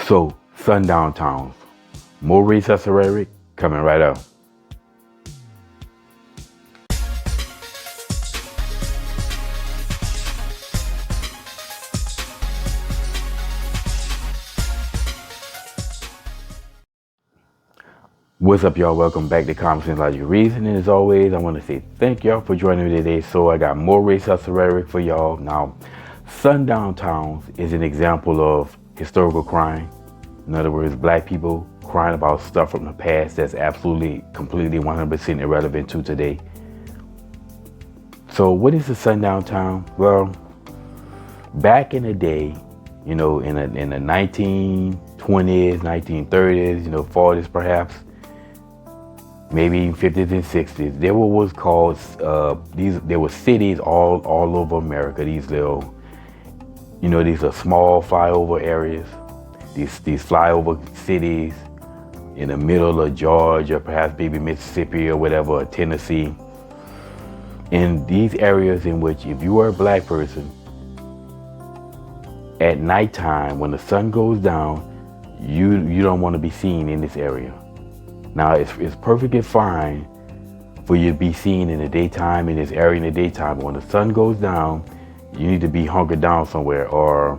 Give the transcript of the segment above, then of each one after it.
So, Sundown Towns. More Rhetoric coming right up. What's up, y'all? Welcome back to Common Sense Logic Reason. And as always, I want to say thank y'all for joining me today. So I got more rhetoric for y'all. Now, Sundown Towns is an example of historical crime. In other words, black people crying about stuff from the past that's absolutely, completely, 100% irrelevant to today. So what is a sundown town? Well, back in the day, in the 1920s, 1930s, 40s perhaps, maybe 50s and 60s, there were what's called there were cities all over America. These little, these are small flyover areas, these flyover cities in the middle of Georgia, perhaps maybe Mississippi or whatever, or Tennessee. In these areas in which, if you are a black person, at nighttime when the sun goes down, you don't want to be seen in this area. Now, it's perfectly fine for you to be seen in the daytime, in this area in the daytime. But when the sun goes down, you need to be hunkered down somewhere, or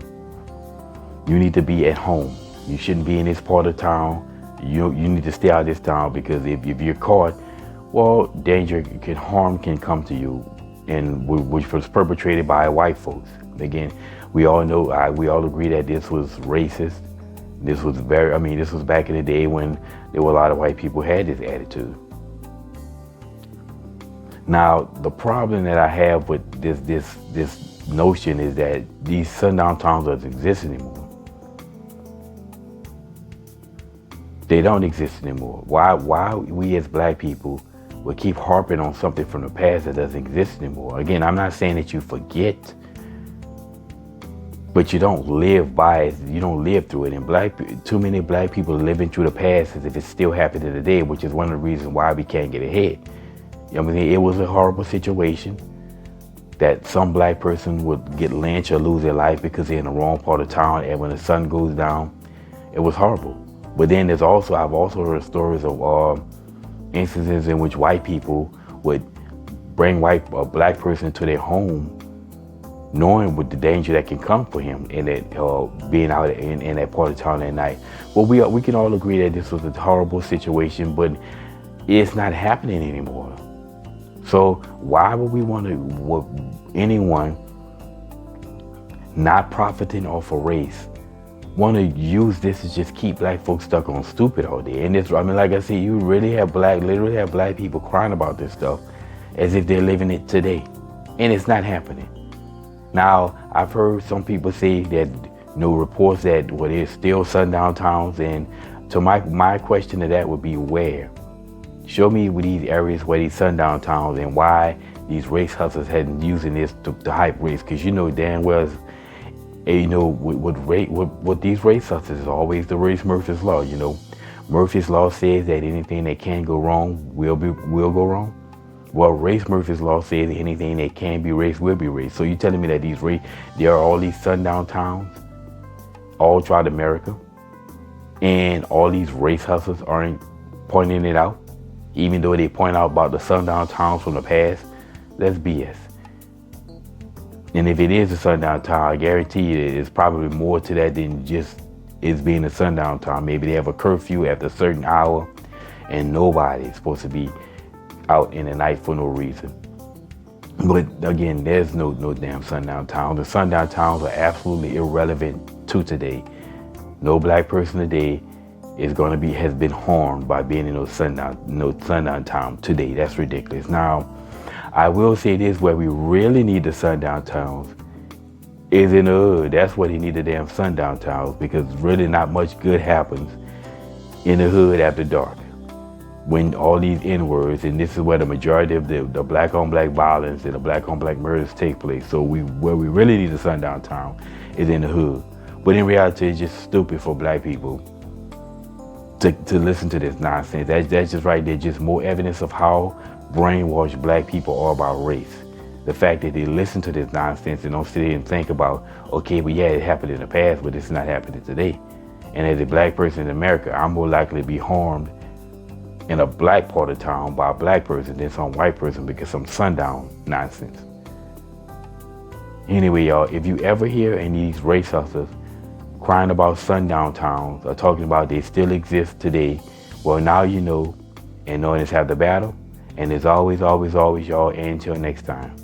you need to be at home. You shouldn't be in this part of town. You need to stay out of this town, because if you're caught, well, harm can come to you, and which was perpetrated by white folks. Again, we all know, we all agree that this was racist. This was this was back in the day when there were a lot of white people who had this attitude. Now, the problem that I have with this notion is that these sundown towns don't exist anymore. They don't exist anymore. Why we as black people would keep harping on something from the past that doesn't exist anymore? Again, I'm not saying that you forget, but you don't live by it. You don't live through it. And too many black people are living through the past as if it's still happening today, which is one of the reasons why we can't get ahead. It was a horrible situation that some black person would get lynched or lose their life because they're in the wrong part of town, and when the sun goes down, it was horrible. But then I've also heard stories of instances in which white people would bring a black person to their home, knowing with the danger that can come for him in that being out in that part of town at night. Well, we can all agree that this was a horrible situation, but it's not happening anymore. So why would anyone not profiting off of race want to use this to just keep black folks stuck on stupid all day? And like I said, you literally have black people crying about this stuff as if they're living it today, and it's not happening. Now, I've heard some people say that, reports that there's still sundown towns, and so my question to that would be, where? Show me with these areas where these sundown towns, and why these race hustlers hadn't using this to hype race, because damn well, with these race hustlers is always the race Murphy's Law. Murphy's Law says that anything that can go wrong will go wrong. Well, race Murphy's Law says anything that can be raced will be raced. So you're telling me that there are all these sundown towns all throughout America, and all these race hustlers aren't pointing it out, even though they point out about the sundown towns from the past? That's BS. And if it is a sundown town, I guarantee you it's probably more to that than just it being a sundown town. Maybe they have a curfew after a certain hour, and nobody is supposed to be out in the night for no reason. But again, there's no damn sundown town. The sundown towns are absolutely irrelevant to today. No black person today has been harmed by being in no sundown town today. That's ridiculous. Now, I will say this: where we really need the sundown towns is in the hood. That's where they need the damn sundown towns, because really not much good happens in the hood after dark, when all these N-words, and this is where the majority of the black-on-black violence and the black-on-black murders take place. So where we really need a sundown town is in the hood. But in reality, it's just stupid for black people to listen to this nonsense. That's just right there, just more evidence of how brainwashed black people are about race. The fact that they listen to this nonsense and don't sit here and think about, okay, but yeah, it happened in the past, but it's not happening today. And as a black person in America, I'm more likely to be harmed in a black part of town by a black person than some white person because some sundown nonsense. Anyway, y'all, if you ever hear any of these race hustlers crying about sundown towns or talking about they still exist today, well, now you know, and knowing it's have the battle. And as always, always, always, y'all, and until next time.